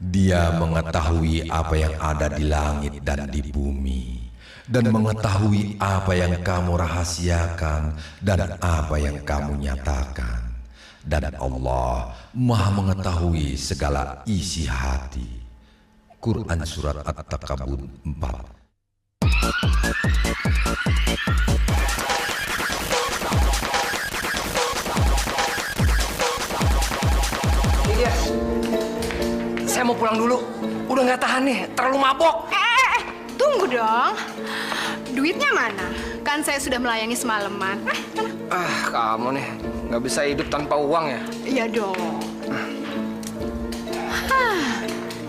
Dia mengetahui apa yang ada di langit dan di bumi, dan mengetahui apa yang kamu rahasiakan dan apa yang kamu nyatakan. Dan Allah Maha mengetahui segala isi hati. Quran Surat At-Takabur 4. Iya, saya mau pulang dulu. Udah nggak tahan nih, terlalu mabok. Tunggu dong. Duitnya mana? Kan saya sudah melayani semalaman. Kamu nih nggak bisa hidup tanpa uang ya? Iya dong.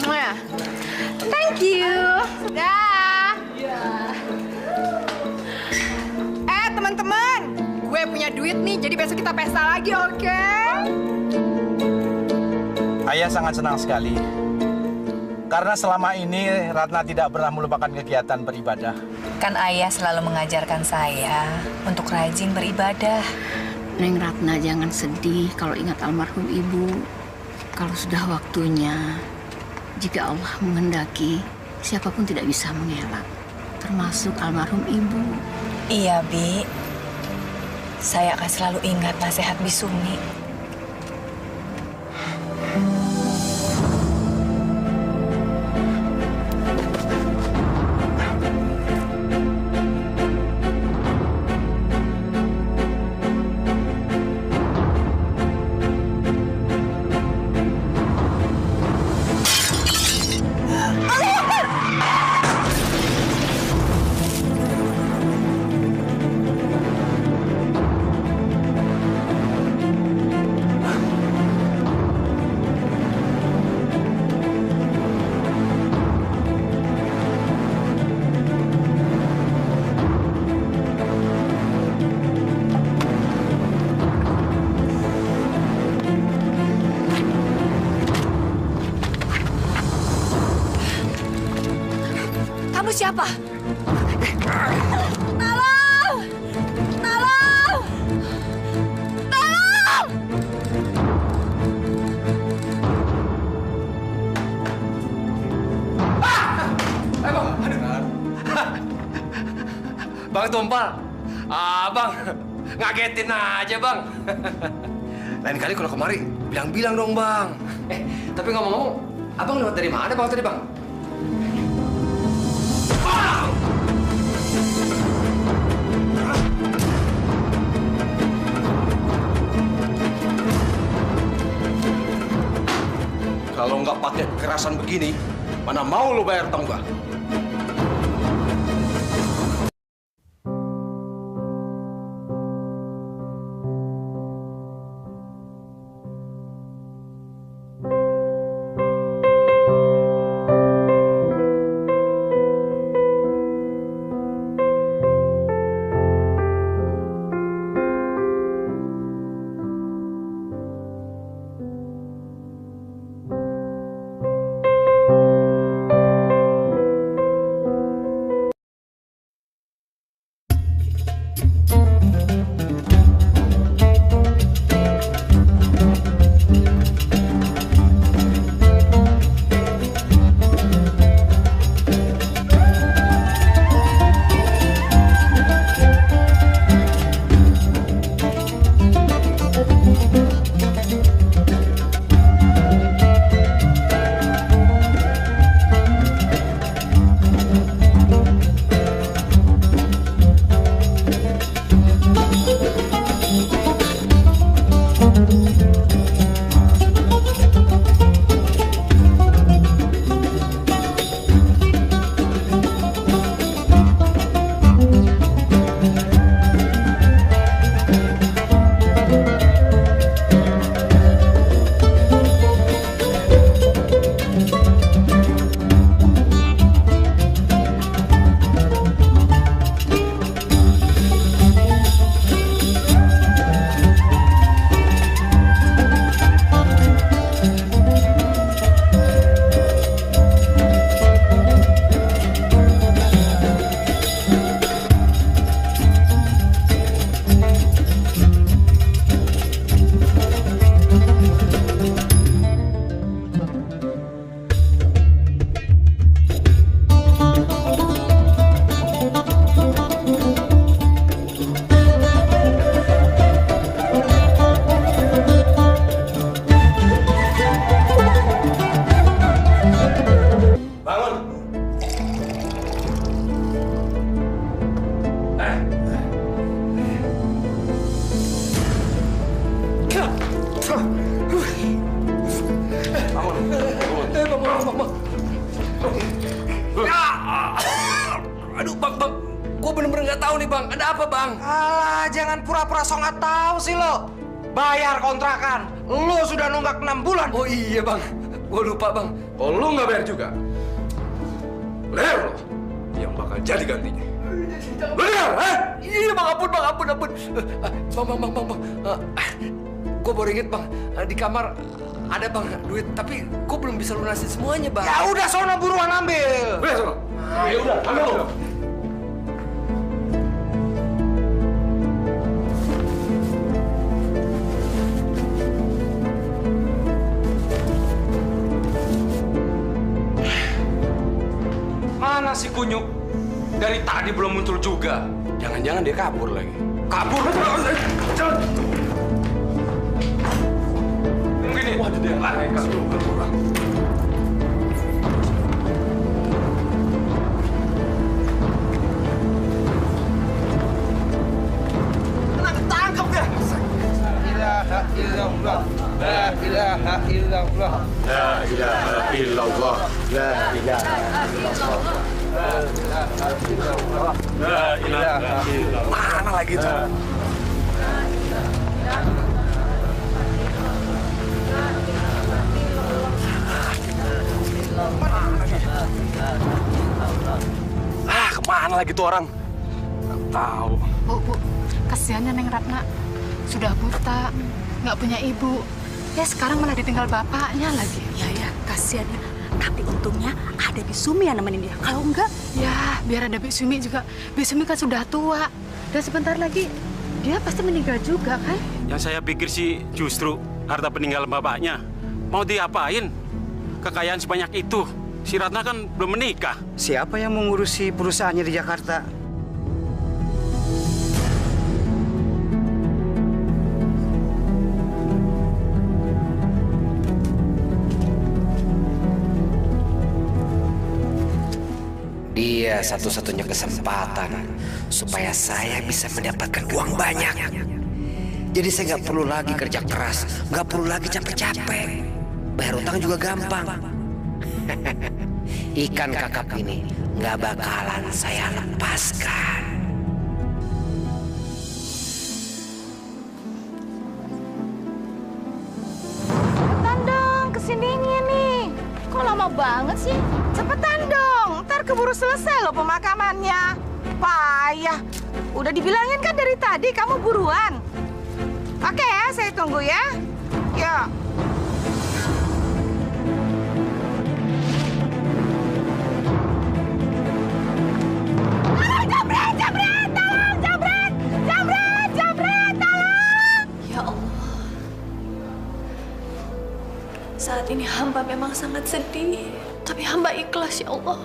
Mwah. Thank you. Dah. Teman-teman, gue punya duit nih, jadi besok kita pesta lagi, oke? Ayah sangat senang sekali. Karena selama ini Ratna tidak pernah melupakan kegiatan beribadah. Kan ayah selalu mengajarkan saya untuk rajin beribadah. Neng Ratna jangan sedih kalau ingat almarhum ibu. Kalau sudah waktunya, jika Allah menghendaki, siapapun tidak bisa mengelak, termasuk almarhum ibu. Iya, Bi. Saya akan selalu ingat nasihat Bi Sumi. Kamu siapa? Tolong! Tolong! Tolong! Bang Tumpal, Bang, ngagetin aja Bang. Lain kali kalau kemari, bilang-bilang dong Bang. Tapi ngomong-ngomong, Abang lewat dari mana Bang tadi Bang? Kalau nggak pakai kekerasan begini, mana mau lo bayar tangga? nggak tahu nih bang. Ada apa bang? Alah, jangan pura-pura so nggak tahu sih lo. Bayar kontrakan. Lo sudah nunggak 6 bulan. Oh iya bang, gue lupa bang. Oh, lo nggak bayar juga? Leher lo yang bakal jadi gantinya. Leher, Iya bang, ampun. Bang. Gue baru inget bang, di kamar ada bang duit, tapi gue belum bisa lunasin semuanya bang. Ya udah, sono buruan ambil. Udah, sono. Ya udah, ambil lo. Mana si Kunyuk? Dari tadi belum muncul juga. Jangan-jangan dia kabur lagi. Kabur? Jangan. Mungkin ini. Waduh, dia lari kabur. Tangkap dia. ilaha illallah, la ilaha illallah, la ilaha illallah, la ilaha illallah, la ilaha illallah. Mana lagi tuh? Kemana lagi tuh orang? Nggak tahu. Bu, kasihannya Neng Ratna. Sudah buta, nggak punya ibu. Ya sekarang malah ditinggal bapaknya lagi. Ya, kasihannya. Tapi untungnya ada Bisumi yang nemenin dia. Kalau enggak, Ya, biar ada Bisumi juga. Bisumi kan sudah tua. Dan sebentar lagi dia pasti meninggal juga kan? Yang saya pikir sih justru harta peninggalan bapaknya. Mau diapain? Kekayaan sebanyak itu. Si Ratna kan belum menikah. Siapa yang mengurusi perusahaannya di Jakarta? Dia satu-satunya kesempatan supaya saya bisa mendapatkan uang banyak. Jadi saya nggak perlu lagi kerja keras, nggak perlu lagi capek-capek. Bayar utang juga gampang. Ikan kakap ini nggak bakalan saya lepaskan. Cepetan dong, kesininya nih. Kok lama banget sih? Cepetan dong, ntar keburu selesai loh pemakamannya. Payah. Udah dibilangin kan dari tadi kamu buruan. Oke ya, saya tunggu ya. Ya. Jambret, tolong, jambret, tolong. Ya Allah. Saat ini hamba memang sangat sedih. Tapi hamba ikhlas, ya Allah.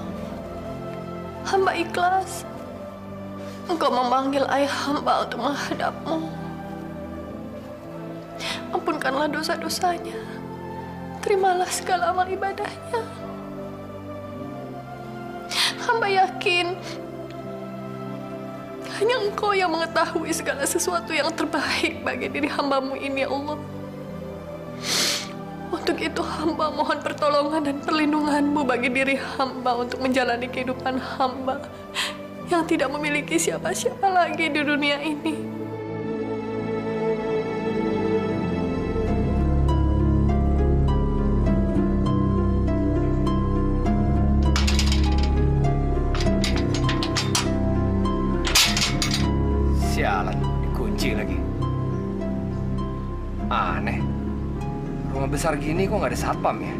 Hamba ikhlas. Engkau memanggil ayah hamba untuk menghadapmu. Ampunkanlah dosa-dosanya. Terimalah segala amal ibadahnya. Hamba yakin hanya Engkau yang mengetahui segala sesuatu yang terbaik bagi diri hambamu ini, ya Allah. Untuk itu hamba mohon pertolongan dan perlindungan-Mu bagi diri hamba untuk menjalani kehidupan hamba yang tidak memiliki siapa-siapa lagi di dunia ini. Sialan, dikunci lagi. Aneh. Rumah besar gini kok nggak ada satpam ya?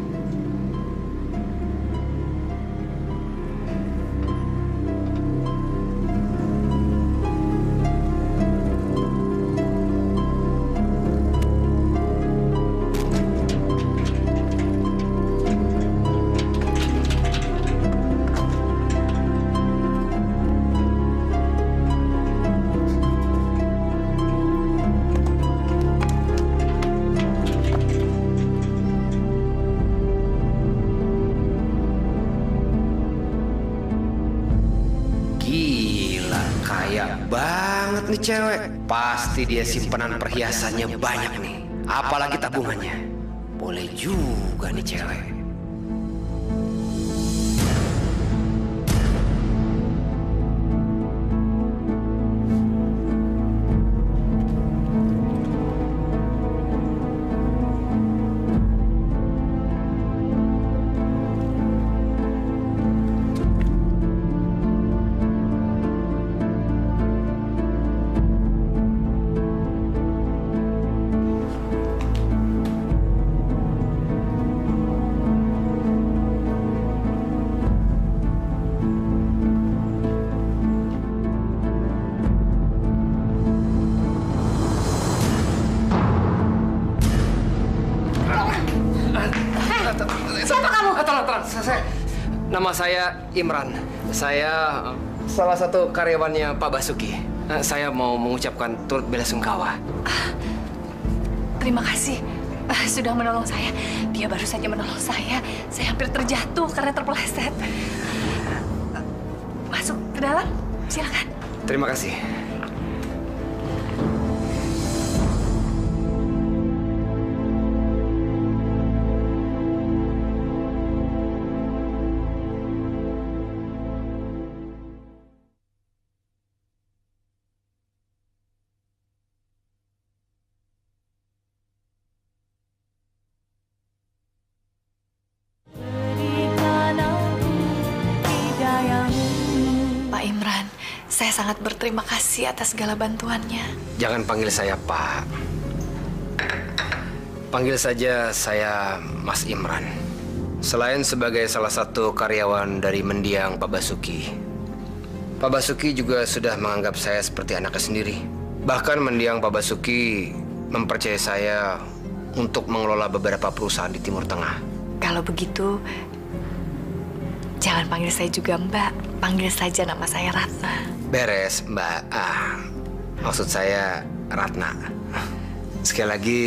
Banget nih cewek. Pasti dia simpanan perhiasannya banyak nih. Apalagi tabungannya. Boleh juga nih cewek. Tenang. Nama saya Imran. Saya salah satu karyawannya Pak Basuki. Saya mau mengucapkan turut belasungkawa. Terima kasih sudah menolong saya. Dia baru saja menolong saya. Saya hampir terjatuh karena terpeleset. Masuk ke dalam, silakan. Terima kasih. Pak Imran, saya sangat berterima kasih atas segala bantuannya. Jangan panggil saya Pak. Panggil saja saya Mas Imran. Selain sebagai salah satu karyawan dari mendiang Pak Basuki, Pak Basuki juga sudah menganggap saya seperti anaknya sendiri. Bahkan mendiang Pak Basuki mempercayai saya untuk mengelola beberapa perusahaan di Timur Tengah. Kalau begitu, jangan panggil saya juga Mbak. Panggil saja nama saya Ratna. Beres, Mbak. Maksud saya Ratna. Sekali lagi,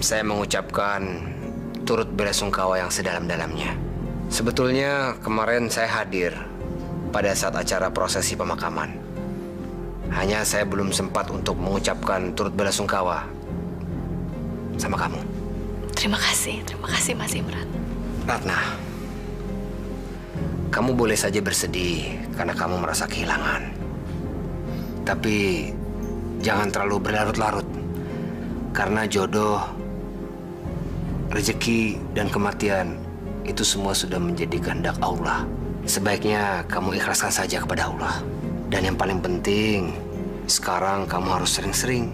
saya mengucapkan turut belasungkawa yang sedalam-dalamnya. Sebetulnya kemarin saya hadir pada saat acara prosesi pemakaman. Hanya saya belum sempat untuk mengucapkan turut belasungkawa sama kamu. Terima kasih Mas Imran. Ratna, kamu boleh saja bersedih karena kamu merasa kehilangan. Tapi jangan terlalu berlarut-larut. Karena jodoh, rezeki, dan kematian itu semua sudah menjadi kehendak Allah. Sebaiknya kamu ikhlaskan saja kepada Allah. Dan yang paling penting, sekarang kamu harus sering-sering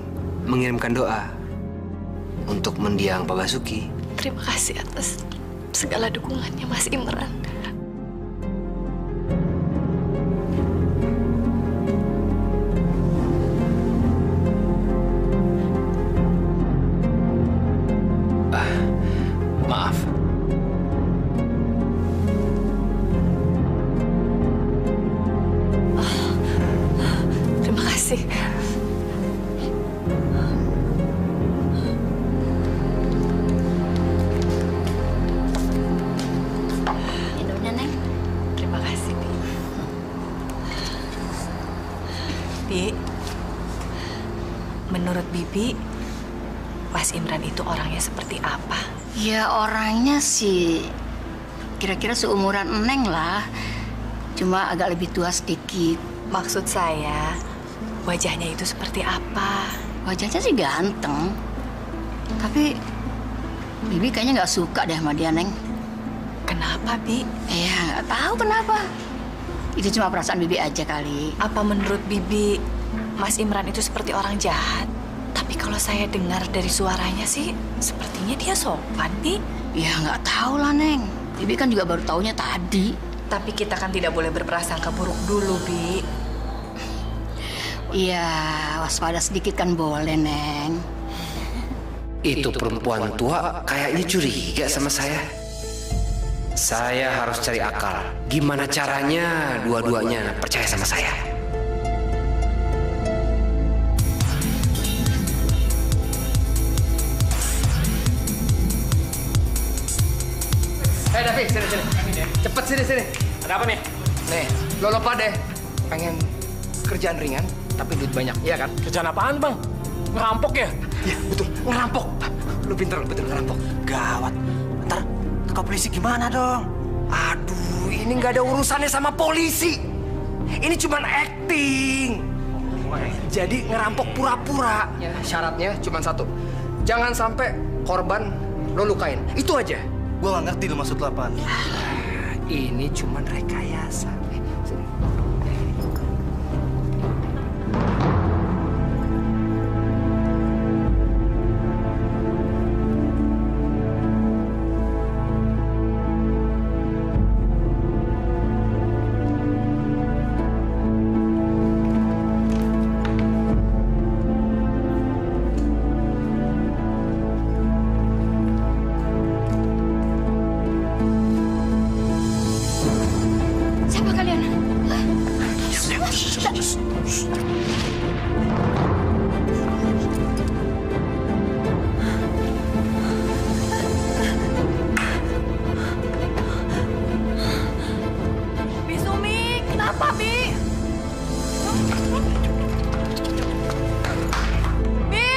mengirimkan doa untuk mendiang Pak Basuki. Terima kasih atas segala dukungannya Mas Imran. Maaf. Terima kasih. Minumnya, Neng. Terima kasih, Bi. Bi, menurut Bibi, Mas Imran itu orangnya seperti apa? Ya orangnya sih kira-kira seumuran Neng lah. Cuma agak lebih tua sedikit. Maksud saya, wajahnya itu seperti apa? Wajahnya sih ganteng. Tapi Bibi kayaknya nggak suka deh sama dia, Neng. Kenapa, Bi? Ya nggak tahu kenapa. Itu cuma perasaan Bibi aja kali. Apa menurut Bibi, Mas Imran itu seperti orang jahat? Tapi kalau saya dengar dari suaranya sih, sepertinya dia sopan, Bi. Ya nggak tahu lah, Neng. Bibi kan juga baru taunya tadi. Tapi kita kan tidak boleh berprasangka buruk dulu, Bi. Iya, waspada sedikit kan boleh, Neng. Itu perempuan tua kayaknya curiga sama saya. Saya harus cari akal. Gimana caranya dua-duanya percaya sama saya? Davi, sini. Cepet sini. Ada apa nih? Nih, lo lupa deh. Pengen kerjaan ringan, tapi duit banyak, iya kan? Kerjaan apaan, Bang? Ngerampok ya? Iya, betul. Ngerampok. Lo pinter, betul ngerampok. Gawat. Ntar ke polisi gimana dong? Aduh, ini nggak ada urusannya sama polisi. Ini cuma acting. Jadi ngerampok pura-pura. Ya, syaratnya cuma satu. Jangan sampai korban lo lukain. Itu aja. Gua nggak ngerti lo maksud lo apaan. Ini cuma rekayasa. Sini. Bi Sumi, kenapa Bi? Bi,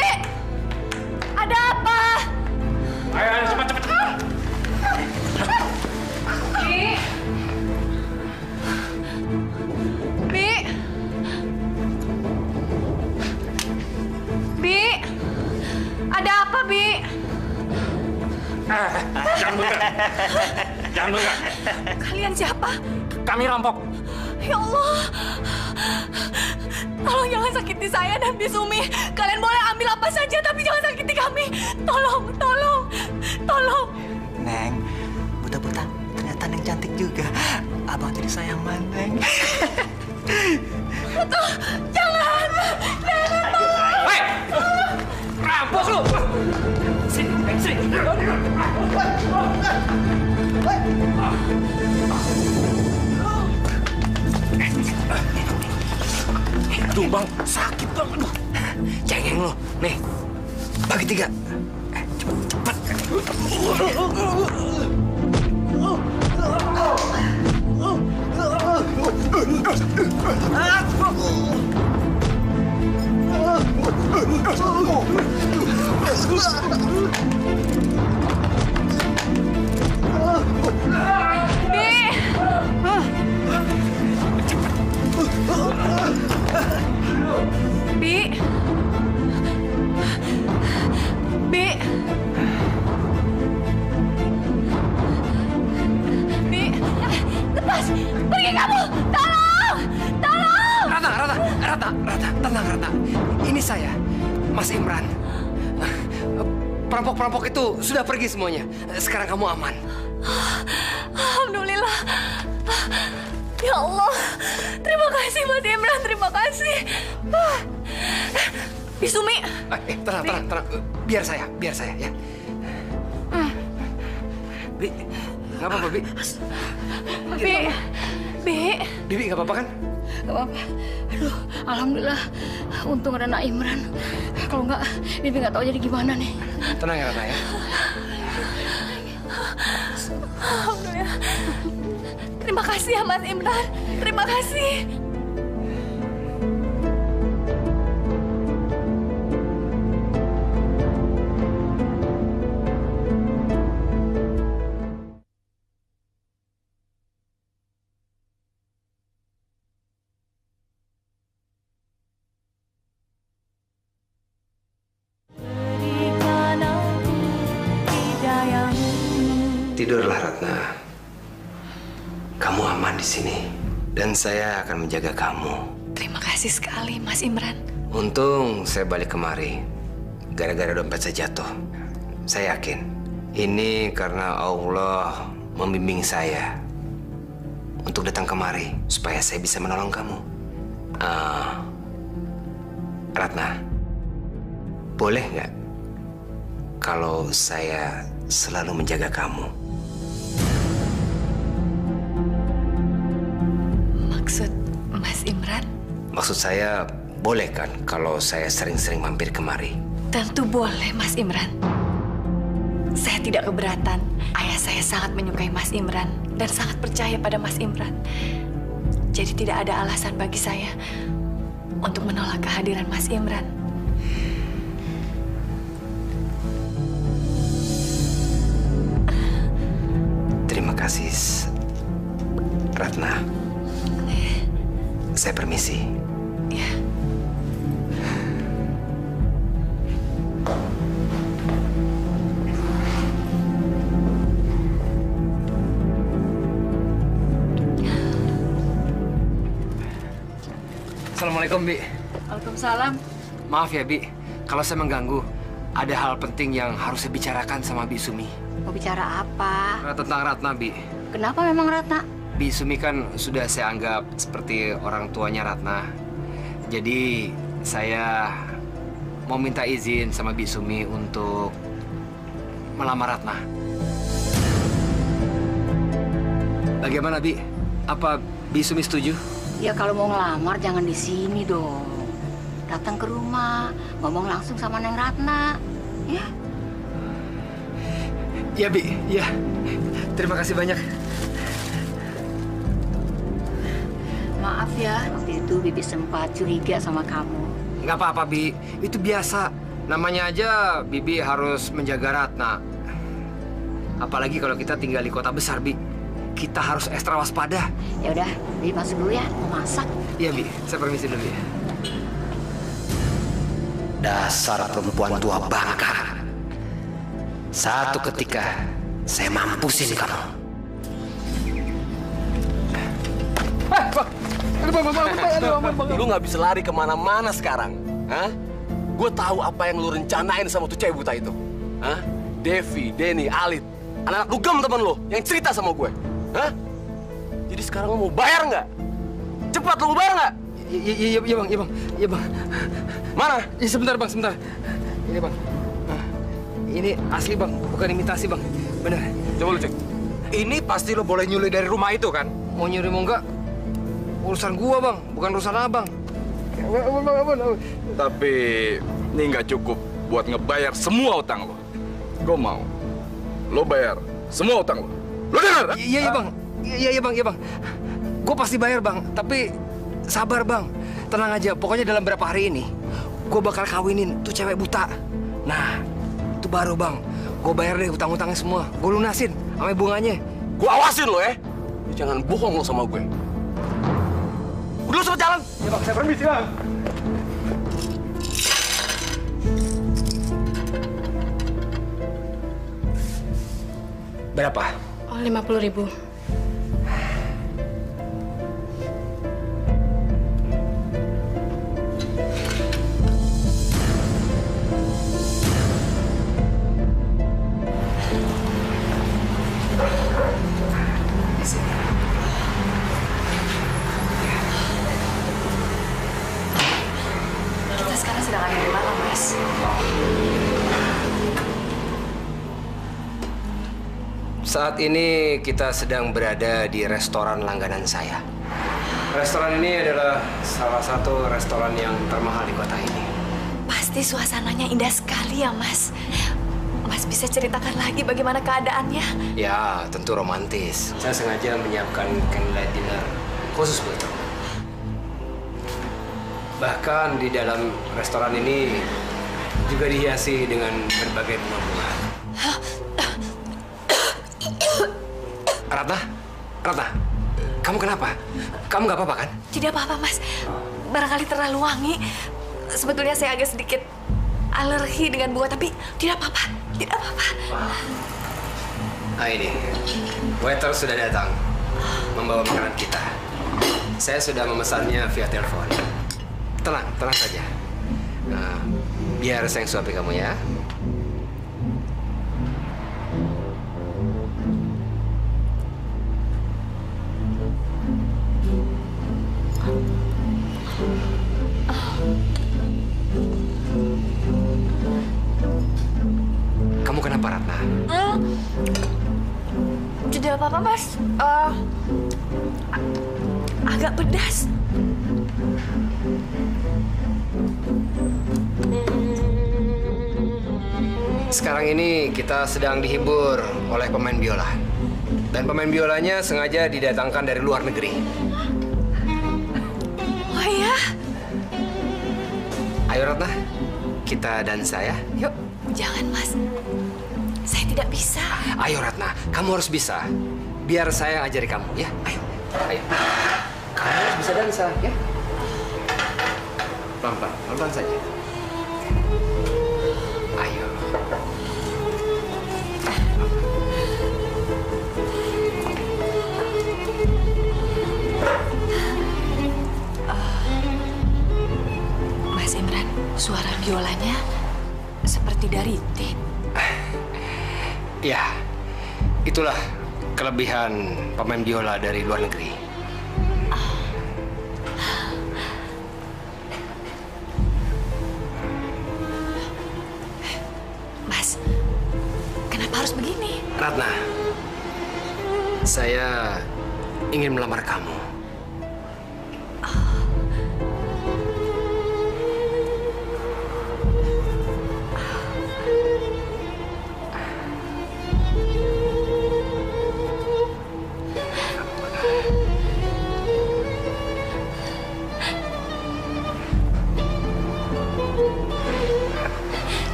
ada apa? Ayo, cepat. Bi. Bi. Bi. Ada apa, Bi? Jangan bengkak. Kalian siapa? Kami rampok. Ya Allah. Tolong jangan sakiti saya dan Bi Sumi. Kalian boleh ambil apa saja, tapi jangan sakiti kami. Tolong. Neng, buta-buta, ternyata Neng cantik juga. Abang jadi sayang banget, Neng. Betul, jangan. Nenek, tolong. Hei, rampok lu. Sini. Aduh bang, sakit bang, aduh. Cengeng lo, nih, bagi 3. Cepat. Bi, lepas, pergi kamu, tolong. Rata, tenang. Ini saya, Mas Imran. Perampok-perampok itu sudah pergi semuanya. Sekarang kamu aman. Alhamdulillah. Ya Allah, terima kasih Mas Imran, terima kasih. Bi Sumi. Tenang. Biar saya ya. Bi, nggak apa-apa, Bi. Bibi nggak apa-apa kan? Gak apa-apa. Aduh, alhamdulillah. Untung ada Nak Imran. Kalau nggak, Bibi nggak tahu jadi gimana nih. Tenang ya, Ratna ya. Alhamdulillah. Terima kasih ya Mas Imran. Terima kasih. Tidurlah Ratna. Kamu aman di sini dan saya akan menjaga kamu. Terima kasih sekali Mas Imran. Untung saya balik kemari gara-gara dompet saya jatuh. Saya yakin ini karena Allah membimbing saya untuk datang kemari supaya saya bisa menolong kamu. Ratna, boleh nggak kalau saya selalu menjaga kamu? Maksud Mas Imran? Maksud saya, boleh kan kalau saya sering-sering mampir kemari? Tentu boleh Mas Imran. Saya tidak keberatan. Ayah saya sangat menyukai Mas Imran dan sangat percaya pada Mas Imran. Jadi tidak ada alasan bagi saya untuk menolak kehadiran Mas Imran. Terima kasih, Ratna. Saya permisi. Ya. Assalamualaikum, Bi. Waalaikumsalam. Maaf ya, Bi. Kalau saya mengganggu, ada hal penting yang harus saya bicarakan sama Bi Sumi. Mau bicara apa? Tentang Ratna, Bi. Kenapa memang Ratna? Bi Sumi kan sudah saya anggap seperti orang tuanya Ratna. Jadi saya mau minta izin sama Bi Sumi untuk melamar Ratna. Bagaimana, Bi? Apa Bi Sumi setuju? Ya kalau mau ngelamar jangan di sini dong. Datang ke rumah, ngomong langsung sama Neng Ratna. Ya. Iya, Bi. Iya. Terima kasih banyak. Maaf ya, waktu itu Bibi sempat curiga sama kamu. Nggak apa-apa, Bi. Itu biasa. Namanya aja Bibi harus menjaga Ratna. Apalagi kalau kita tinggal di kota besar, Bi. Kita harus ekstra waspada. Ya udah, Bibi masuk dulu ya, mau masak. Iya, Bi. Saya permisi dulu ya. Dasar perempuan tua bangka. Satu ketika saya mampusin kamu. Lu nggak bisa lari kemana-mana sekarang. Hah? Gue tahu apa yang lu rencanain sama tuh cewek buta itu. Hah? Devi, Denny, Alit. Anak-anak dugem temen lu yang cerita sama gue. Hah? Jadi sekarang lu mau bayar nggak? Cepat, lu mau bayar nggak? Iya, Bang. Iya, Bang. Mana? Ya, sebentar, Bang, sebentar. Ini, Bang. Ini asli, Bang. Bukan imitasi, Bang. Bener. Coba lu cek. Ini pasti lo boleh nyuri dari rumah itu, kan? Mau nyuri mau enggak? Urusan gua, Bang. Bukan urusan abang. Tapi ini nggak cukup buat ngebayar semua utang lo. Gue mau lo bayar semua utang lo. Lo dengar? Iya, Bang. Iya, Bang. Gue pasti bayar, Bang. Tapi sabar, Bang. Tenang aja. Pokoknya dalam beberapa hari ini, gue bakal kawinin tuh cewek buta. Nah, itu baru, Bang. Gue bayar deh utang-utangnya semua. Gue lunasin sama bunganya. Gue awasin lo ya. Jangan bohong lo sama gue. Udah lo sempat jalan. Ya, Bang. Saya permisi, Bang. Berapa? Oh, 50.000. Kita sekarang sedang ada di mana, Mas? Saat ini kita sedang berada di restoran langganan saya. Restoran ini adalah salah satu restoran yang termahal di kota ini. Pasti suasananya indah sekali ya, Mas. Mas bisa ceritakan lagi bagaimana keadaannya? Ya, tentu romantis. Saya sengaja menyiapkan candlelight dinner khusus buat kamu. Bahkan di dalam restoran ini juga dihiasi dengan berbagai bunga-bunga. Ratna, kamu kenapa? Kamu nggak apa-apa kan? Tidak apa-apa, Mas. Barangkali terlalu wangi. Sebetulnya saya agak sedikit alergi dengan bunga, tapi tidak apa-apa. Tidak apa-apa. Ah, ini, waiter sudah datang membawa makanan kita. Saya sudah memesannya via telepon. Tenang saja. Nah, biar saya yang suapi kamu ya. Kamu kenapa, Ratna? Tidak apa-apa, Mas. Agak pedas. Sekarang ini kita sedang dihibur oleh pemain biola. Dan pemain biolanya sengaja didatangkan dari luar negeri. Oh iya? Ayo Ratna, kita dansa ya. Yuk. Jangan, Mas. Saya tidak bisa. Ayo Ratna, kamu harus bisa. Biar saya ajari kamu ya. Ayo. Kamu harus bisa dansa ya. Pelan-pelan saja. Ayo. Mas Imran, suara biolanya seperti dari tip. Ya, itulah kelebihan pemain biola dari luar negeri. Mas, kenapa harus begini? Ratna, saya ingin melamar kamu.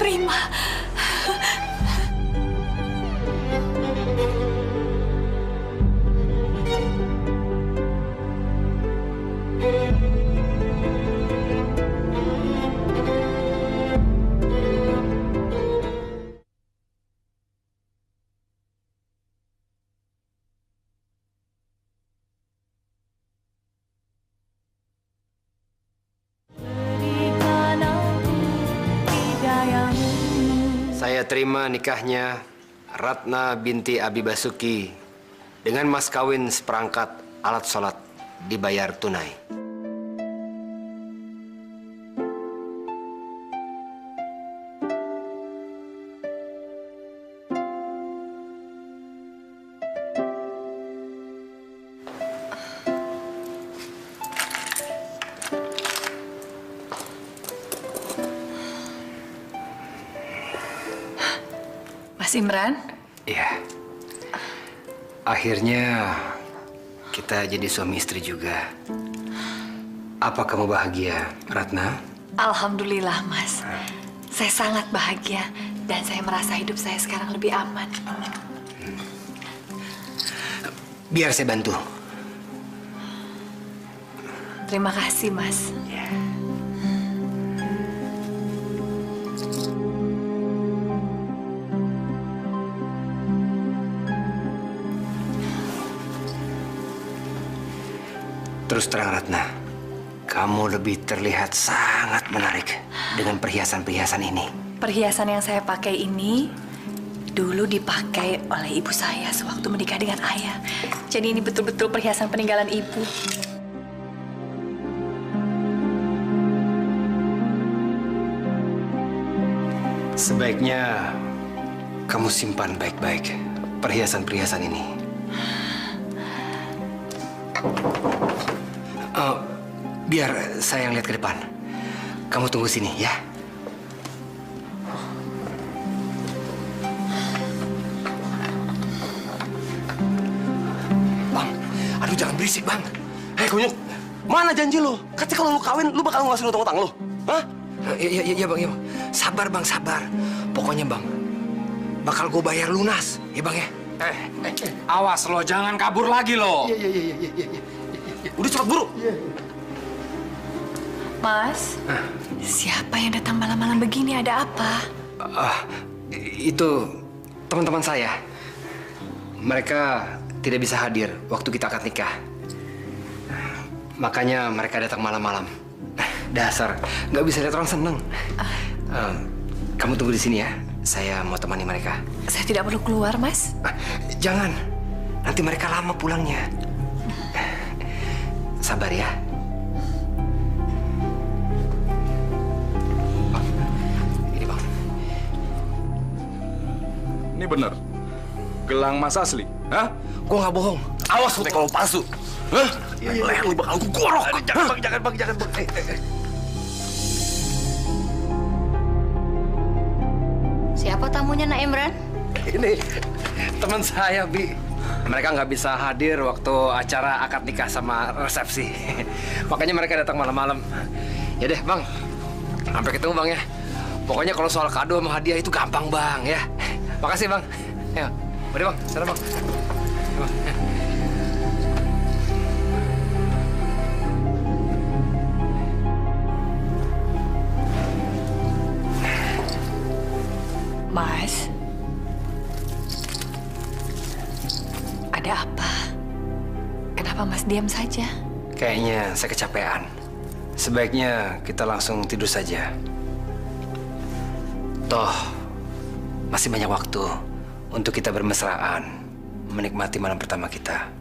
terima. Saya terima nikahnya Ratna binti Abi Basuki dengan mas kawin seperangkat alat sholat dibayar tunai. Mas Imran? Iya. Akhirnya kita jadi suami istri juga. Apa kamu bahagia, Ratna? Alhamdulillah, Mas. Saya sangat bahagia dan saya merasa hidup saya sekarang lebih aman. Biar saya bantu. Terima kasih, Mas. Terus terang, Ratna, kamu lebih terlihat sangat menarik dengan perhiasan-perhiasan ini. Perhiasan yang saya pakai ini dulu dipakai oleh ibu saya sewaktu menikah dengan ayah. Jadi ini betul-betul perhiasan peninggalan ibu. Sebaiknya kamu simpan baik-baik perhiasan-perhiasan ini. Biar saya yang lihat ke depan. Kamu tunggu sini, ya. Bang, aduh jangan berisik, Bang. Hei, Kunyuk, mana janji lu? Katanya kalau lu kawin, lu bakal ngasih utang-utang lu. Hah? Iya, Bang, iya, Bang. Sabar, Bang, sabar. Pokoknya, Bang, bakal gue bayar lunas, ya, Bang, ya. Awas lo, jangan kabur lagi lo. Iya. Udah cepat buru. Mas, siapa yang datang malam-malam begini? Ada apa? Itu teman-teman saya. Mereka tidak bisa hadir waktu kita akad nikah. Makanya mereka datang malam-malam. Dasar, nggak bisa lihat orang seneng. Kamu tunggu di sini ya. Saya mau temani mereka. Saya tidak perlu keluar, Mas. Jangan. Nanti mereka lama pulangnya. Sabar ya. Ini bener? Gelang emas asli? Hah? Gue nggak bohong. Awas lu kalau palsu. Hah? Ya, leher lu bakal gue gorok. Jangan, Bang. Siapa tamunya, Nak Imran? Ini teman saya, Bi. Mereka nggak bisa hadir waktu acara akad nikah sama resepsi. Makanya mereka datang malam-malam. Ya deh, Bang. Sampai ketemu, Bang, ya. Pokoknya kalau soal kado sama hadiah itu gampang, Bang, ya. Makasih, Bang. Ya, udah, Bang. Sana, Bang. Ya, Bang. Mas, ada apa? Kenapa Mas diam saja? Kayaknya saya kecapean. Sebaiknya kita langsung tidur saja. Toh, masih banyak waktu untuk kita bermesraan, menikmati malam pertama kita.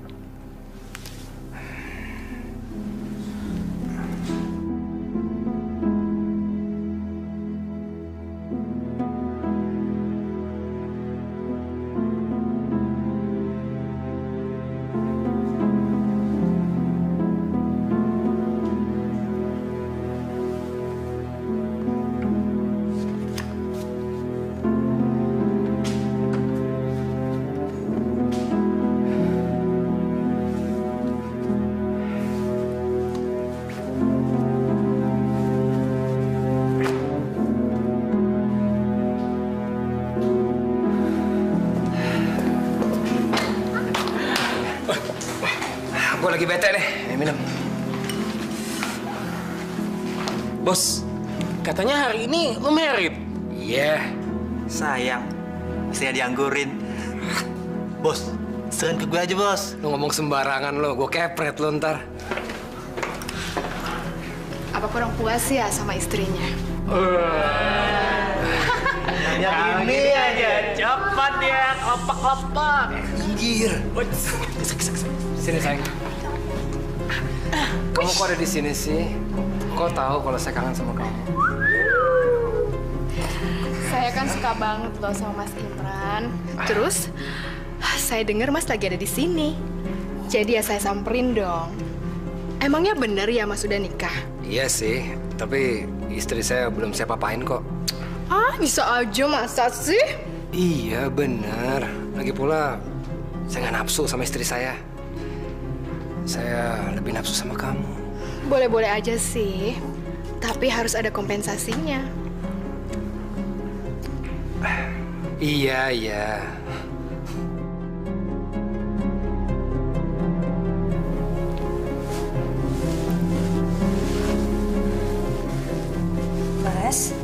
gue lagi bete deh. Minum. Bos, katanya hari ini lo merit. Iya. Sayang, istrinya dianggurin. Bos, serahin ke gue aja, Bos. Lo ngomong sembarangan lo, gue kepret lo ntar. Apa kurang puas ya sama istrinya? Yang ini aja, cepat ya, kelopak-kelopak. Anjir. Sini sayang. Kamu kok ada di sini sih? Kok tahu kalau saya kangen sama kamu? Saya kan suka banget loh sama Mas Imran. Terus saya dengar Mas lagi ada di sini. Jadi ya saya samperin dong. Emangnya bener ya Mas udah nikah? Iya sih, tapi istri saya belum siap apain kok. Ah, bisa aja masa sih? Iya bener. Lagi pula saya nggak nafsu sama istri saya. Saya lebih nafsu sama kamu. Boleh-boleh aja sih. Tapi harus ada kompensasinya. Iya. Mas?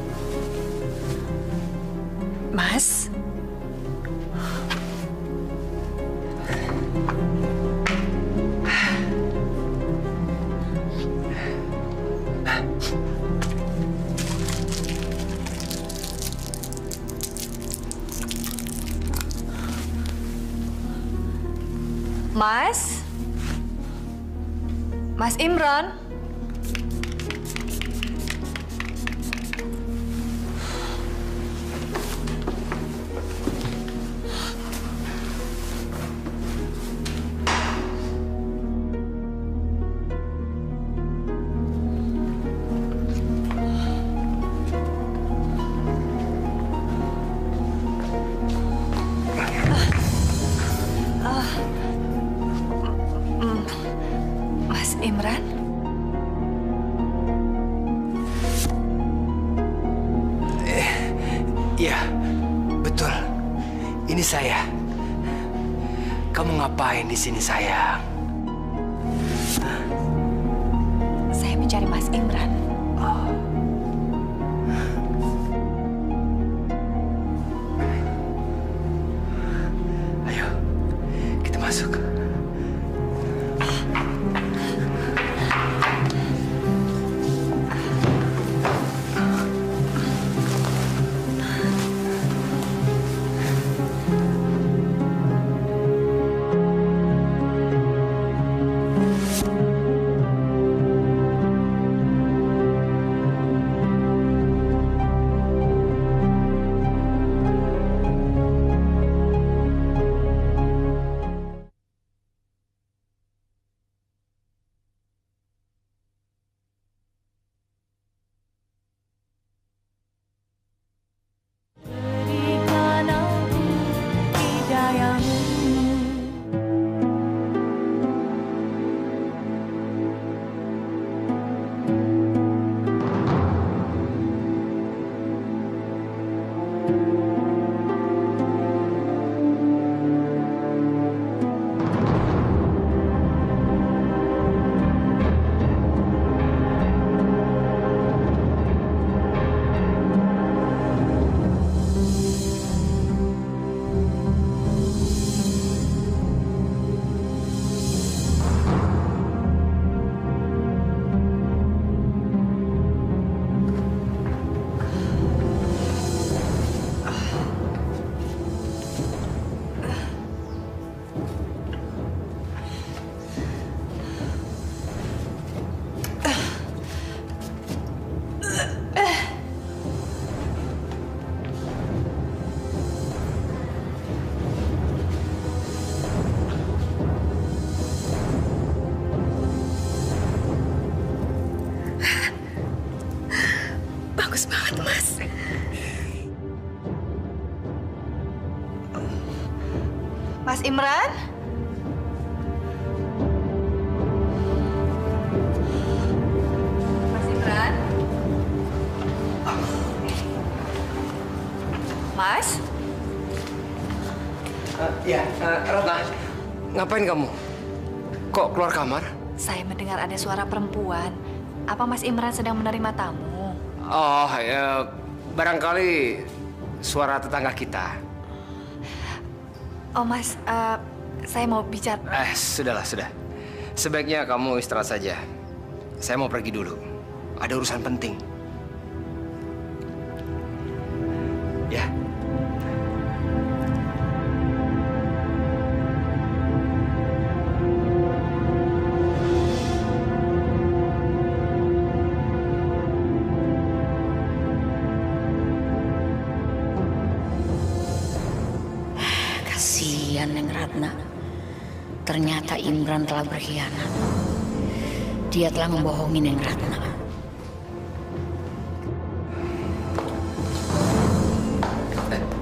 Mas? Mas Imran? Mas Imran? Iya, betul. Ini saya. Kamu ngapain di sini, sayang? Saya mencari Mas Imran. Ayo, kita masuk. Bagus banget, Mas. Mas Imran? Mas Imran? Mas? Ratna, ngapain kamu? Kok keluar kamar? Saya mendengar ada suara perempuan. Apa Mas Imran sedang menerima tamu? Oh, ya, barangkali suara tetangga kita. Oh Mas, saya mau bicara. Sudahlah, sudah. Sebaiknya kamu istirahat saja. Saya mau pergi dulu. Ada urusan penting. Ya. Kasihan Neng Ratna. Ternyata Imran telah berkhianat. Dia telah membohongi Neng Ratna.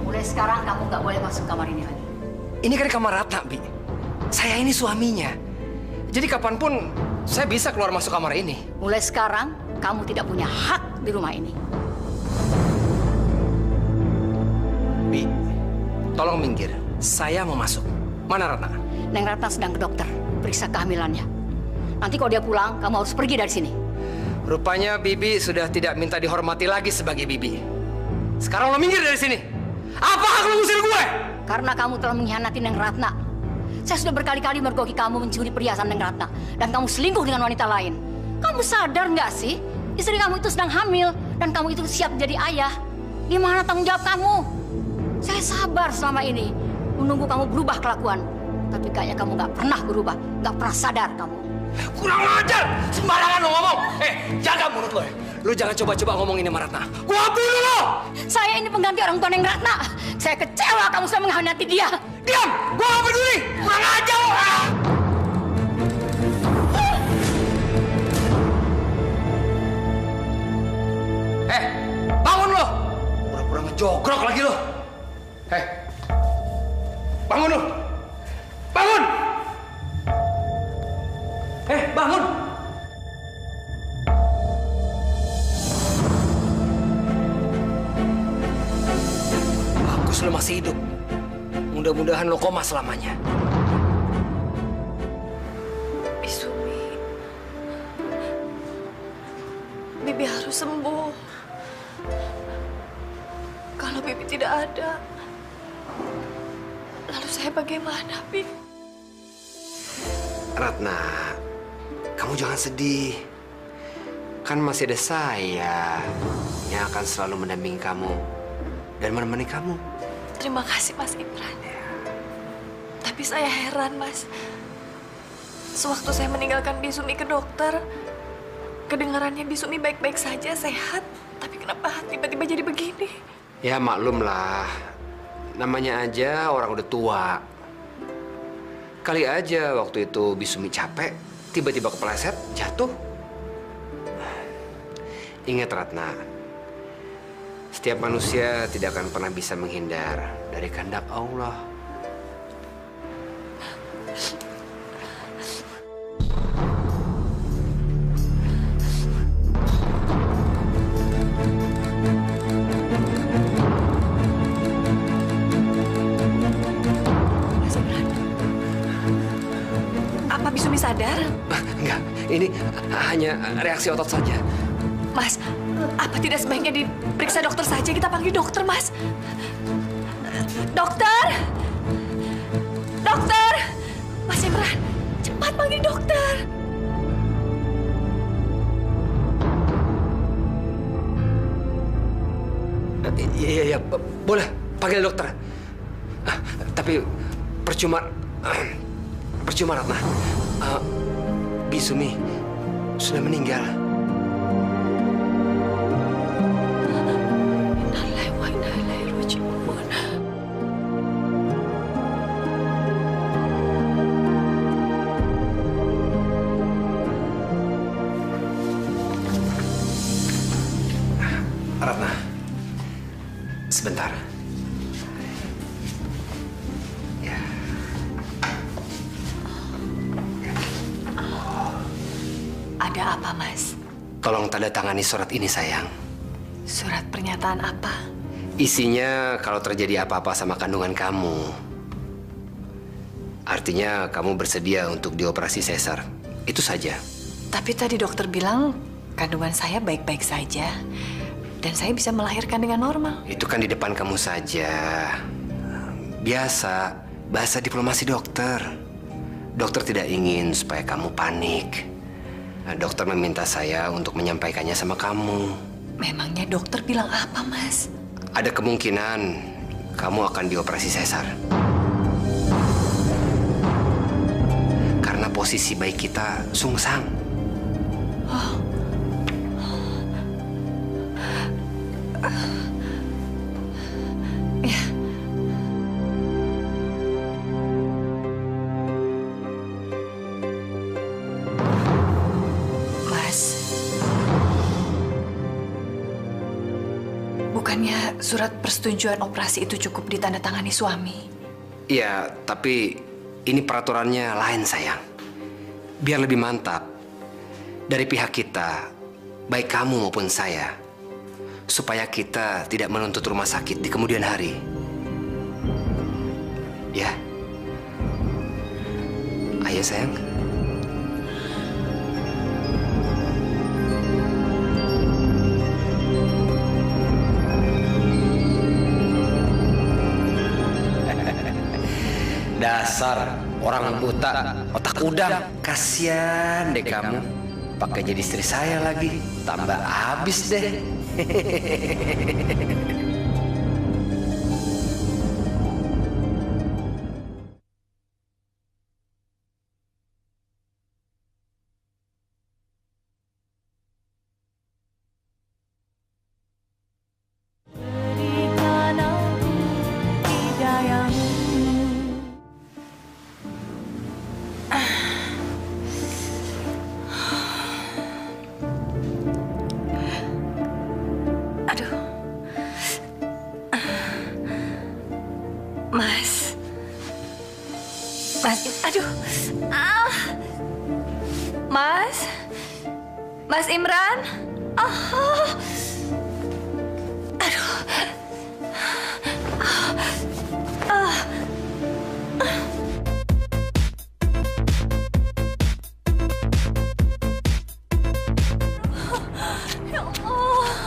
Mulai sekarang kamu nggak boleh masuk kamar ini lagi. Ini kan kamar Ratna, Bi. Saya ini suaminya. Jadi kapanpun saya bisa keluar masuk kamar ini. Mulai sekarang kamu tidak punya hak di rumah ini. Bi, tolong minggir. Saya mau masuk. Mana Ratna? Neng Ratna sedang ke dokter, periksa kehamilannya. Nanti kalau dia pulang, kamu harus pergi dari sini. Rupanya Bibi sudah tidak minta dihormati lagi sebagai Bibi. Sekarang lo minggir dari sini. Apa hak lo ngusir gue? Karena kamu telah mengkhianati Neng Ratna. Saya sudah berkali-kali mergoki kamu mencuri perhiasan Neng Ratna. Dan kamu selingkuh dengan wanita lain. Kamu sadar nggak sih? Istri kamu itu sedang hamil. Dan kamu itu siap jadi ayah. Di mana tanggung jawab kamu? Saya sabar selama ini. Menunggu kamu berubah kelakuan. Tapi kayaknya kamu nggak pernah berubah. Nggak pernah sadar kamu. Kurang ajar! Sembarangan lo ngomong! Jaga mulut lo ya! Lo jangan coba-coba ngomongin sama Ratna. Gua bunuh lo! Saya ini pengganti orang tua Neng Ratna. Saya kecewa kamu sudah mengkhianati dia. Diam! Gua nggak peduli! Kurang ajar lo! Bangun lo! Pura-pura ngejogrok lagi lo! Bangun lo! Bangun! Bangun! Bagus lo masih hidup. Mudah-mudahan lo koma selamanya. Bisumi, Bibi harus sembuh. Kalau Bibi tidak ada, lalu saya bagaimana, Bi? Ratna, kamu jangan sedih. Kan masih ada saya yang akan selalu mendampingi kamu dan menemani kamu. Terima kasih, Mas Imran. Tapi saya heran, Mas. Sewaktu saya meninggalkan Bisumi ke dokter, kedengarannya Bisumi baik-baik saja, sehat. Tapi kenapa tiba-tiba jadi begini? Ya maklum lah, namanya aja orang udah tua. Kali aja waktu itu Bisumi capek, tiba-tiba kepleset, jatuh. Ingat Ratna, setiap manusia tidak akan pernah bisa menghindar dari kehendak Allah. Apa Bisumi sadar? Enggak, ini hanya reaksi otot saja. Mas, apa tidak sebaiknya diperiksa dokter saja? Kita panggil dokter, Mas. Dokter! Dokter! Mas Imran, cepat panggil dokter. Iya, boleh panggil dokter. Tapi percuma Ratna. Bisumi sudah meninggal. Ratna, sebentar. Ada apa, Mas? Tolong tanda tangani surat ini, sayang. Surat pernyataan apa? Isinya kalau terjadi apa-apa sama kandungan kamu, Artinya kamu bersedia untuk dioperasi sesar. Itu saja. Tapi tadi dokter bilang kandungan saya baik-baik saja. Dan saya bisa melahirkan dengan normal. Itu kan di depan kamu saja. Biasa, bahasa diplomasi dokter. Dokter tidak ingin supaya kamu panik. Nah, dokter meminta saya untuk menyampaikannya sama kamu. Memangnya dokter bilang apa, Mas? Ada kemungkinan kamu akan dioperasi sesar. Karena posisi bayi kita sungsang. Oh. Ya. Mas. Bukannya surat persetujuan operasi itu cukup ditandatangani suami? Iya, tapi ini peraturannya lain, sayang. Biar lebih mantap. Dari pihak kita, baik kamu maupun saya, supaya kita tidak menuntut rumah sakit di kemudian hari. Ya. Ayo, sayang. Dasar orang buta, otak udang. Kasian deh kamu. Pakai jadi istri saya lagi. Tambah habis deh. Mas Imran? Oh. Aduh. Ya Allah.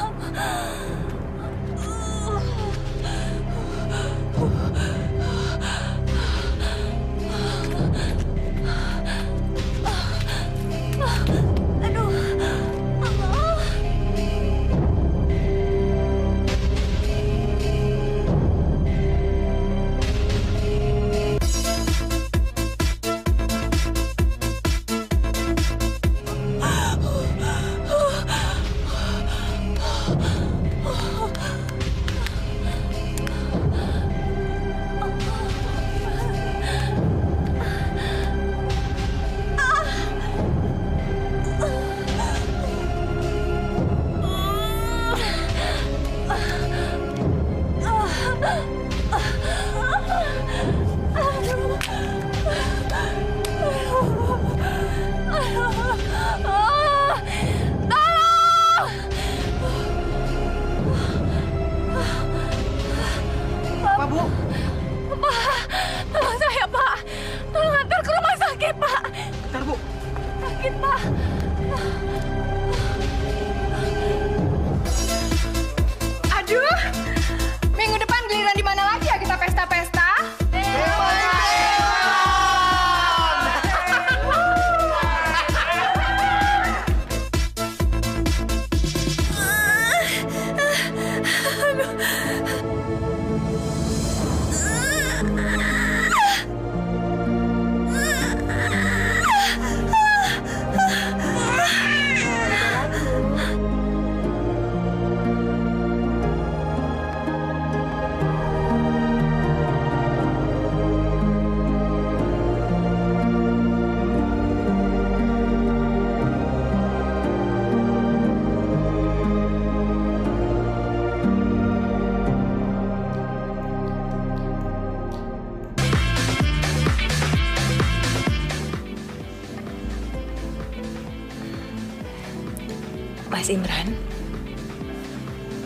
Mas Imran?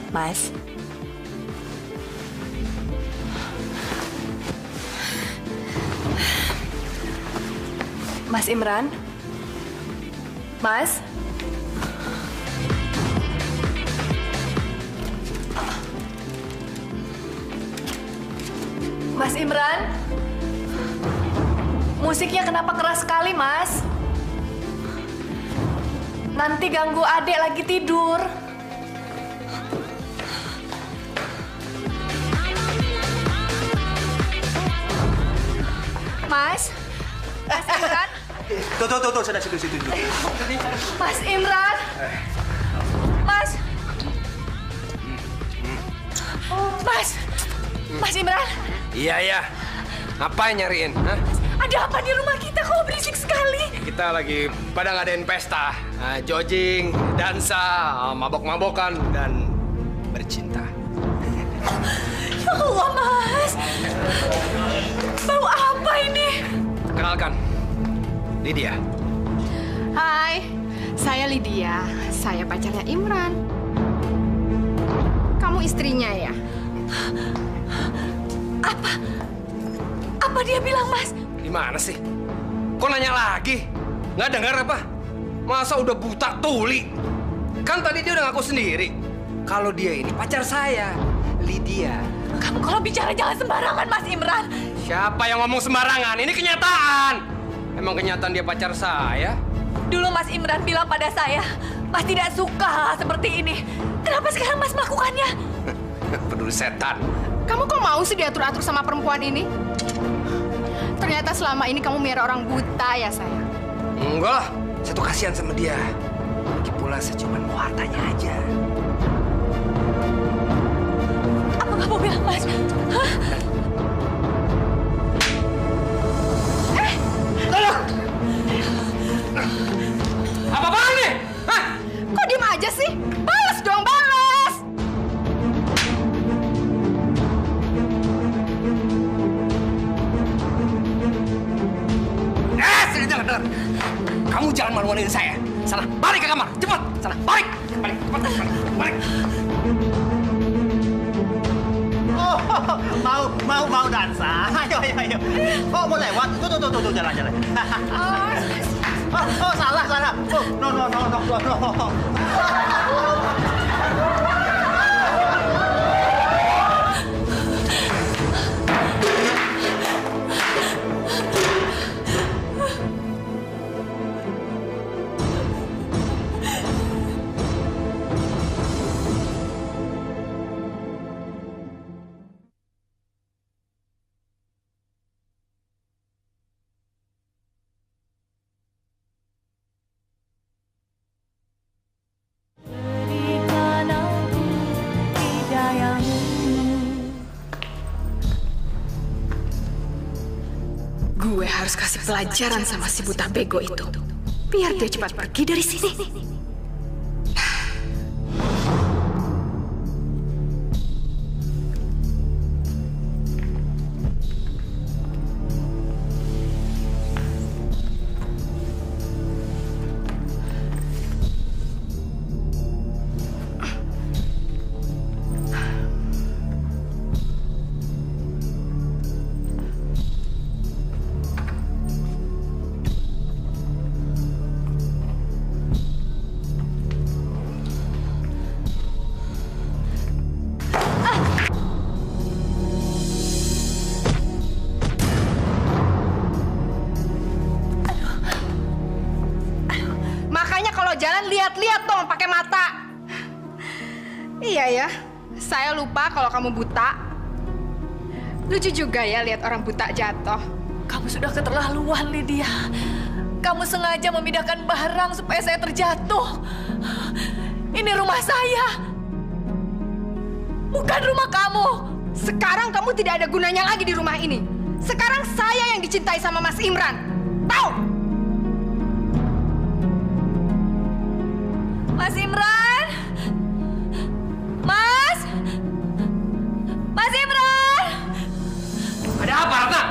Mas? Mas Imran? Mas? Mas Imran? Musiknya kenapa keras sekali, Mas? Nanti ganggu adik lagi tidur. Mas? Mas Imran? Tuh, sana situ. Mas Imran? Mas? Mas Imran? Iya. Ngapain nyariin? Hah? Ada apa di rumah kita? Kok berisik sekali? Kita lagi pada ngadain pesta. Jogging, dansa, mabok-mabokan, dan bercinta. Ya Allah, Mas. Bau apa ini? Kenalkan, Lydia. Hai, saya Lydia. Saya pacarnya Imran. Kamu istrinya ya? Apa dia bilang, Mas? Gimana sih? Kok nanya lagi? Nggak dengar apa? Masa udah buta tuli? Kan tadi dia udah ngaku sendiri kalau dia ini pacar saya, Lydia. Kamu kalau bicara jangan sembarangan, Mas Imran. Siapa yang ngomong sembarangan? Ini kenyataan. Emang kenyataan dia pacar saya? Dulu Mas Imran bilang pada saya, Mas tidak suka seperti ini. Kenapa sekarang Mas melakukannya? Peduli setan. Kamu kok mau sih diatur-atur sama perempuan ini? Ternyata selama ini kamu miara orang buta ya, sayang. Enggak lah, saya tuh kasihan sama dia. Lagi pula saya cuma mau hartanya aja. Apa kamu bilang, Mas? Hah? Tolong! Apa-apaan nih? Hah? Kok diem aja sih? Balas dong, balas! Sini dengar. Kamu jangan malu-maluin saya. Sana, balik ke kamar. Cepat, sana, balik. Balik. Oh, mau dansa. Ayo. Oh, mau lewat. Tuh, jalan. Oh, salah. Oh, no. Gue harus kasih pelajaran sama si buta bego itu. Biar dia cepat pergi dari sini. Jalan lihat-lihat dong pakai mata. Iya ya, saya lupa kalau kamu buta. Lucu juga ya lihat orang buta jatuh. Kamu sudah keterlaluan, Lydia. Kamu sengaja memindahkan barang supaya saya terjatuh. Ini rumah saya, bukan rumah kamu. Sekarang kamu tidak ada gunanya lagi di rumah ini. Sekarang saya yang dicintai sama Mas Imran. Tahu? Mas Imran? Mas Imran? Ada apa, Ratna?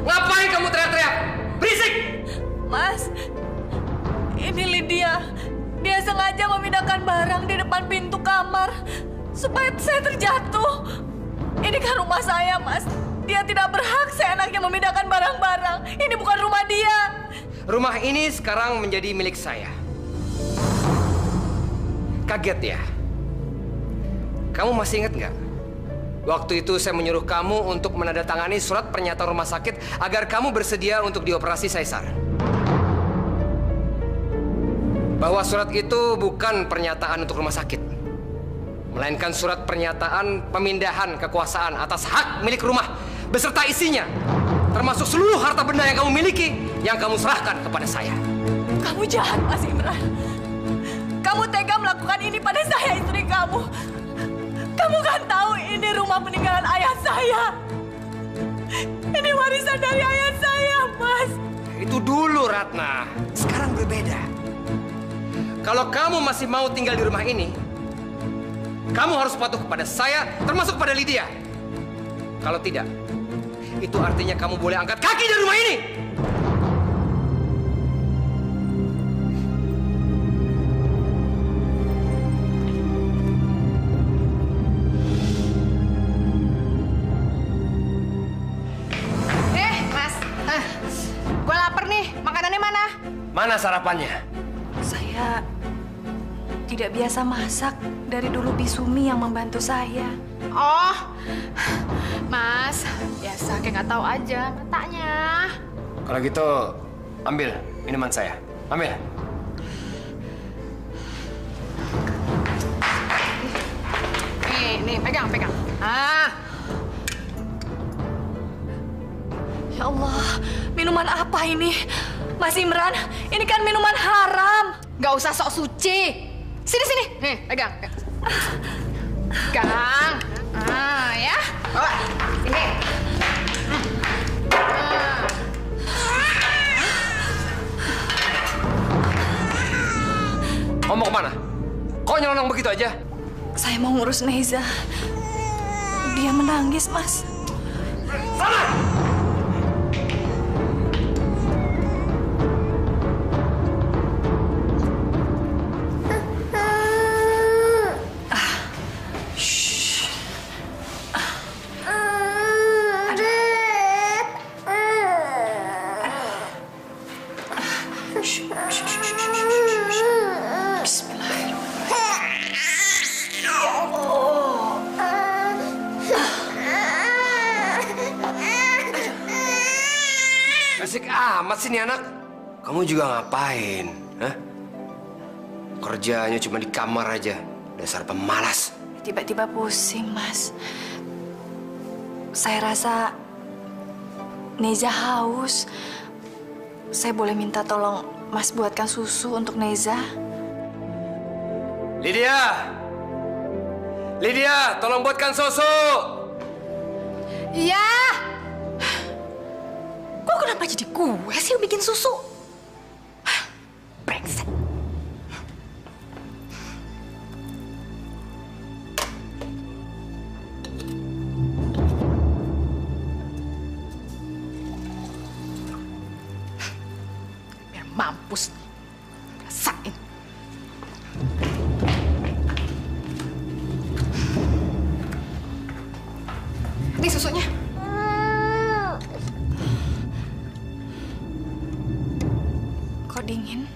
Ngapain kamu teriak-teriak? Berisik! Mas, ini Lydia. Dia sengaja memindahkan barang di depan pintu kamar supaya saya terjatuh. Ini kan rumah saya, Mas. Dia tidak berhak seenaknya memindahkan barang-barang. Ini bukan rumah dia. Rumah ini sekarang menjadi milik saya. Kaget ya? Kamu masih ingat nggak? Waktu itu saya menyuruh kamu untuk menandatangani surat pernyataan rumah sakit agar kamu bersedia untuk dioperasi sesar. Bahwa surat itu bukan pernyataan untuk rumah sakit, melainkan surat pernyataan pemindahan kekuasaan atas hak milik rumah beserta isinya, termasuk seluruh harta benda yang kamu miliki yang kamu serahkan kepada saya. Kamu jahat, Mas Imran. Kamu tega melakukan ini pada saya, istri kamu. Kamu kan tahu ini rumah peninggalan ayah saya. Ini warisan dari ayah saya, Mas. Itu dulu, Ratna. Sekarang berbeda. Kalau kamu masih mau tinggal di rumah ini, kamu harus patuh kepada saya, termasuk pada Lydia. Kalau tidak, itu artinya kamu boleh angkat kaki dari rumah ini. Gue lapar nih. Makanannya mana? Mana sarapannya? Saya tidak biasa masak. Dari dulu Bisumi yang membantu saya. Oh, Mas, biasa kayak nggak tahu aja matanya. Kalau gitu, ambil minuman saya. Ambil. Nih, pegang. Ah. Ya Allah, minuman apa ini? Mas Imran, ini kan minuman haram. Gak usah sok suci. Sini. Nih, pegang. Pegang. Ah, ya. Bawa. Sini. Mau kemana? Kok nyelonong begitu aja? Saya mau ngurus Neza. Dia menangis, Mas. Sana! Asik amat sih nih anak. Kamu juga ngapain? Hah? Kerjanya cuma di kamar aja. Dasar pemalas. Tiba-tiba pusing, Mas. Saya rasa Neza haus. Saya boleh minta tolong Mas buatkan susu untuk Neza? Lydia, tolong buatkan susu. Iya. Kok kenapa jadi gue sih yang bikin susu? Brengsek. Biar mampus. Rasain. Ini susunya. Kok dingin?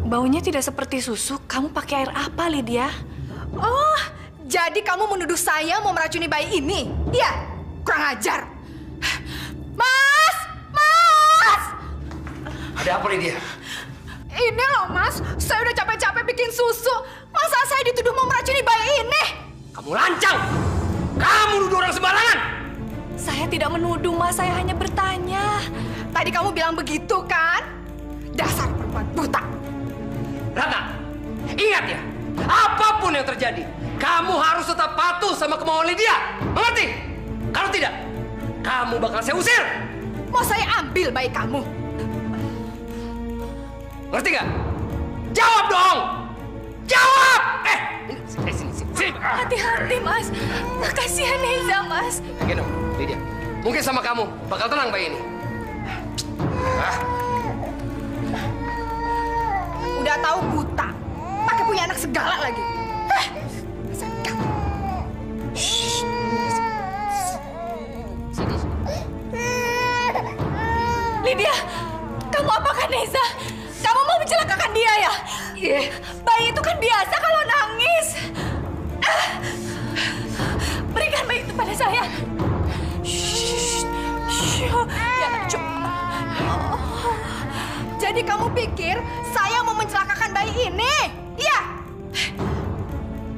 Baunya tidak seperti susu. Kamu pakai air apa, Lydia? Oh, jadi kamu menuduh saya mau meracuni bayi ini? Iya, kurang ajar. Mas! Ada apa, Lydia? Ini loh, Mas. Saya udah capek-capek bikin susu. Masa saya dituduh mau meracuni bayi ini? Kamu lancang! Kamu nuduh orang sembarangan! Saya tidak menuduh, Mas. Saya hanya bertanya. Tadi kamu bilang begitu, kan? Dasar perempuan buta. Ratna, ingat ya, apapun yang terjadi, kamu harus tetap patuh sama kemauan Lydia. Mengerti? Kalau tidak, kamu bakal saya usir. Mau saya ambil bayi kamu? Ngerti nggak? Jawab dong! Jawab! Sini. Hati-hati, Mas. Kasihan Neza, Mas. Gini, Lydia. Mungkin sama kamu bakal tenang bayi ini. Udah tahu buta, pakai punya anak segala lagi. Sini. kamu pikir saya mau mencelakakan bayi ini? Iya.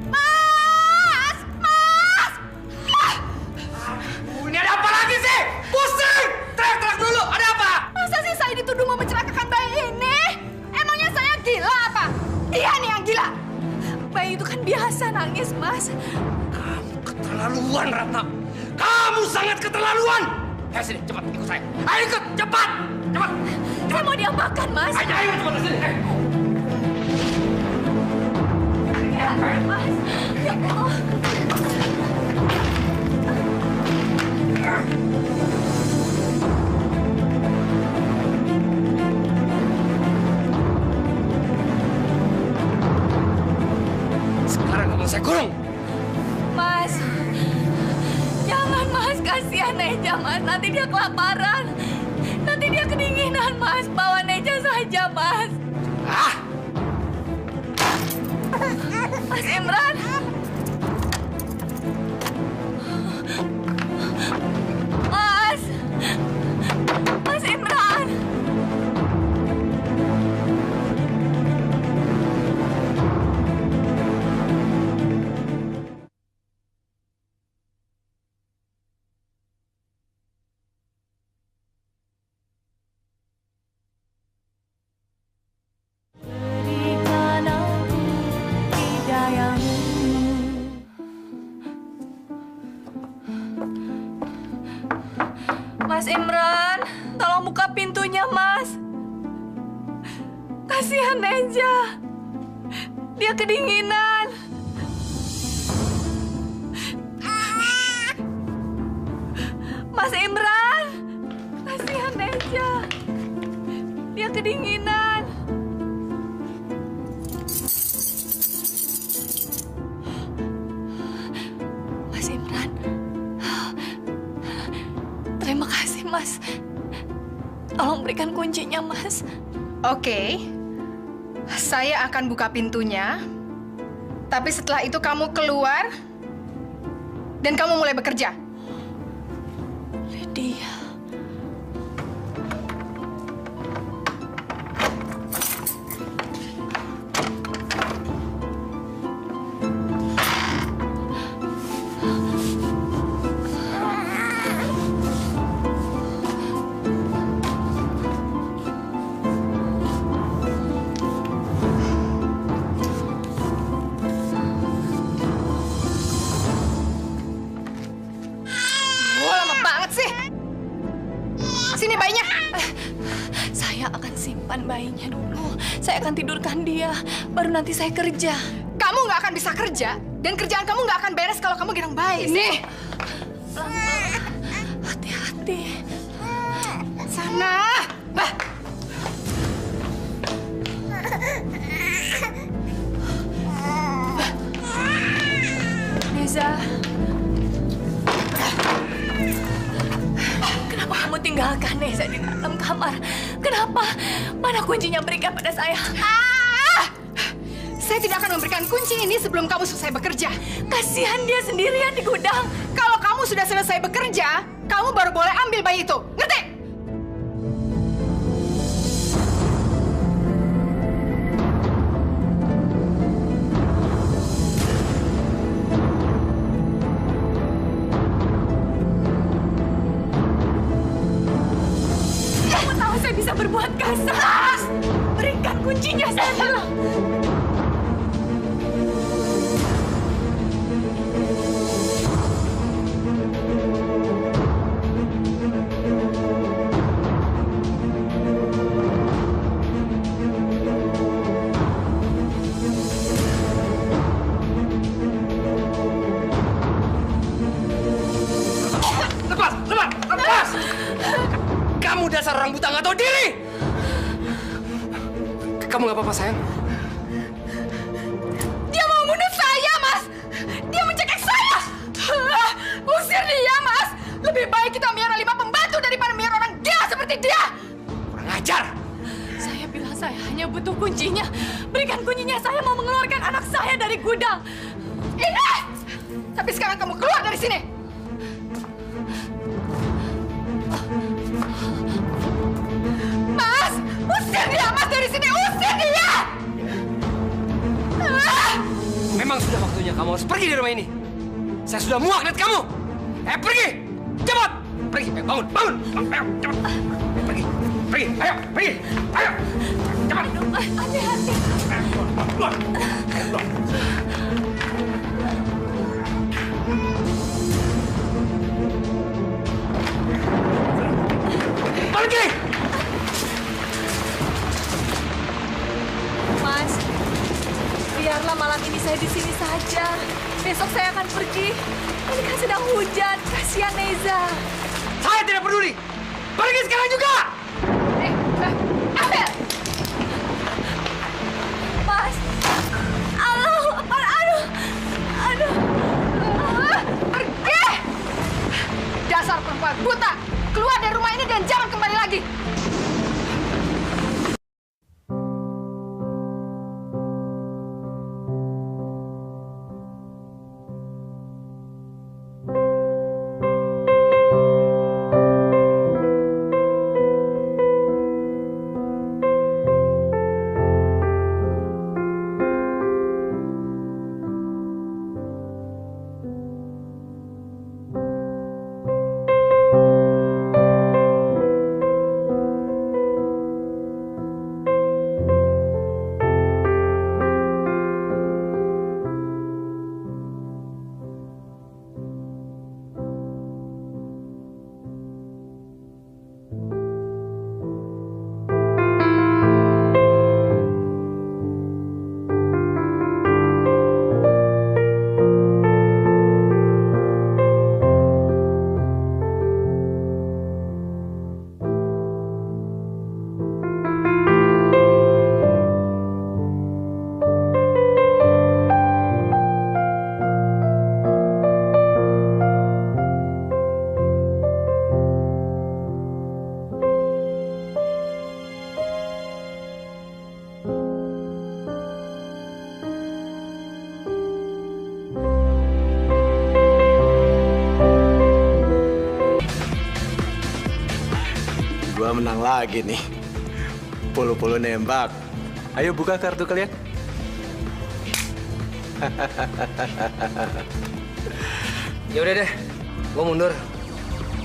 Mas! Mas! Ini ada apa lagi sih? Pusing! Teriak-teriak dulu, ada apa? Masa sih saya dituduh mau mencelakakan bayi ini? Emangnya saya gila apa? Dia nih yang gila. Bayi itu kan biasa nangis, Mas. Kamu keterlaluan, Ratna. Kamu sangat keterlaluan. Ayo sini, cepat ikut saya. Ayo ikut, cepat, cepat. Saya mau diapakan, Mas? Ayo, cepat ke sini. Ya, Mas. Ya Allah. Sekarang kamu saya kurung. Mas, jangan Mas, kasihan Neja Mas, nanti dia kelaparan. Nanti dia kedinginan Mas, bawa Neja saja Mas. Mas Imran. Mas Imran. Mas Imran, tolong buka pintunya, Mas. Kasihan Neja. Dia kedinginan. Mas Imran, kasihan Neja. Dia kedinginan. Mas Imran. Terima kasih, Mas. Tolong berikan kuncinya, Mas. Oke. Saya akan buka pintunya. Tapi setelah itu kamu keluar dan kamu mulai bekerja. Lydia. Sini bayinya. Saya akan simpan bayinya dulu. Saya akan tidurkan dia. Baru nanti saya kerja. Kamu nggak akan bisa kerja. Dan kerjaan kamu nggak akan beres kalau kamu gendong bayi. Nih. Hati-hati. Sana. Bah. Neza. Kenapa kamu tinggalkan Neza di dalam kamar? Kenapa? Mana kuncinya? Berikan pada saya. Saya tidak akan memberikan kunci ini sebelum kamu selesai bekerja. Kasihan dia sendirian di gudang. Kalau kamu sudah selesai bekerja, kamu baru boleh ambil bayi itu. Ngerti? Kamu tahu saya bisa berbuat kasar. Berikan kuncinya saya bilang. Lepas! Kamu dasar orang buta nggak tahu diri! Kamu nggak apa-apa, sayang? Dia mau bunuh saya, Mas! Dia mencekik saya! Usir dia, Mas! Lebih baik kita miara 5 pembantu daripada miara orang gila seperti dia! Kurang ajar! Saya bilang saya hanya butuh kuncinya. Berikan kuncinya, saya mau mengeluarkan anak saya dari gudang. Ini! Tapi sekarang kamu keluar dari sini! Mas! Usir dia, Mas! di sini, usir dia! Memang sudah waktunya kamu harus pergi dari rumah ini. Saya sudah muak lihat kamu. Pergi! Cepat! Pergi! Bangun! Bangun! Ayo, cepat! Pergi! Pergi! Ayo! Pergi! Ayo! Cepat! Hati-hati. Keluar! Pergi! Mas, biarlah malam ini saya di sini saja. Besok saya akan pergi. Ini kan sedang hujan. Kasihan Neza. Saya tidak peduli. Pergi sekarang juga. Abel! Mas, aduh. Pergi! Dasar perempuan buta. Keluar dari rumah ini dan jangan kembali lagi. Gua menang lagi nih. Puluh-puluh nembak. Ayo buka kartu kalian. Ya udah deh, gua mundur.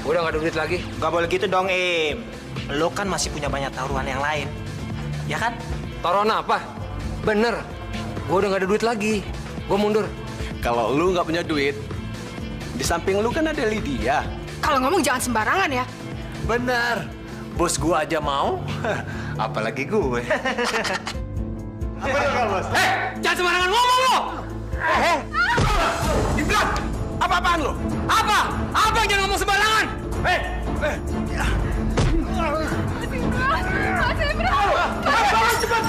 Gua udah nggak ada duit lagi. Gak boleh gitu dong, Im. Lo kan masih punya banyak taruhan yang lain. Ya kan? Taruhan apa? Bener. Gua udah nggak ada duit lagi. Gua mundur. Kalau lu nggak punya duit, di samping lu kan ada Lydia. Kalau ngomong jangan sembarangan ya. Benar. Bos gua aja mau, apalagi gue. Apa ya, Bos? Jangan sembarangan ngomong lo! Iblat! Apa-apaan lo? Apa? Abang jangan ngomong sembarangan! Mas Ibra! Cepat,